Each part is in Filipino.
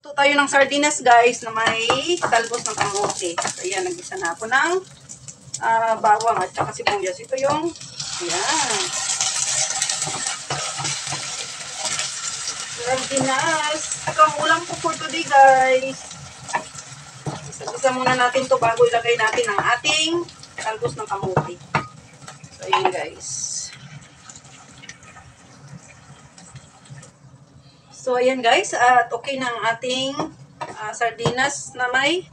Ito tayo ng sardinas guys na may talbos ng kamote. So ayan, nag-isa na ako ng bawang at saka sibuyas. Ito yung, ayan. Sardinas. Ito ang ulam ko for today guys. Isa-isa muna natin to bago ilagay natin ang ating talbos ng kamote. So ayan guys. So, ayan guys, at okay na ang ating sardinas na may,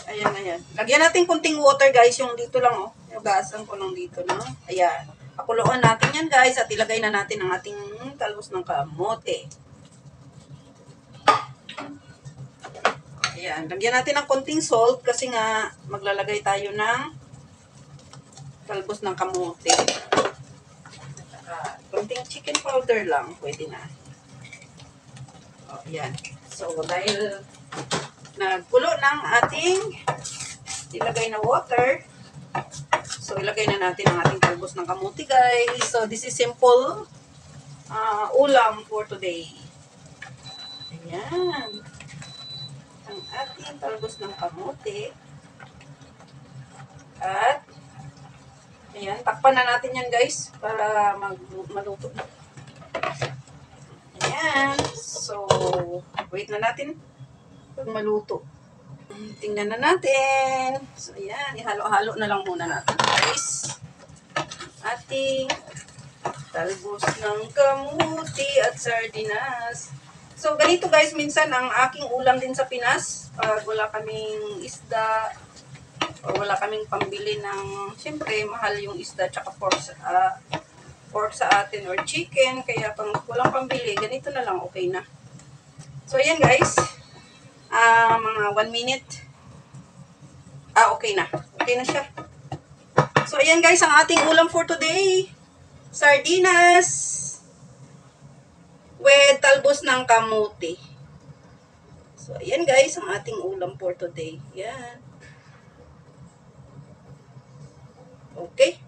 ayan. Lagyan natin kunting water guys, yung dito lang oh, hugasan ko lang dito na, ayan. Pakuluan natin yan guys, at ilagay na natin ang ating talbos ng kamote. Ayan, lagyan natin ng kunting salt kasi nga maglalagay tayo ng talbos ng kamote. Kunting chicken powder lang, pwede na. Oh, ayan. So, dahil nagkulo ng ating ilagay na water, so ilagay na natin ang ating talbos ng kamote guys. So, this is simple ulam for today. Ayan. Ang ating talbos ng kamote. At, ayan, takpan na natin yan guys para maluto. Ayan. So, wait na natin pag maluto. Tingnan na natin. So, ayan. Ihalo-halo na lang muna natin, guys. Ating talbos ng kamuti at sardinas. So, ganito guys, minsan ang aking ulam din sa Pinas, pag wala kaming isda, o wala kaming pambili ng, siyempre, mahal yung isda tsaka pork sa atin or chicken, kaya pang walang pambili, ganito na lang, okay na. So, ayan guys, mga 1 minute, okay na. Okay na siya. So, ayan guys, ang ating ulam for today, sardinas with talbos ng kamote. So, ayan guys, ang ating ulam for today. Ayan. Okay.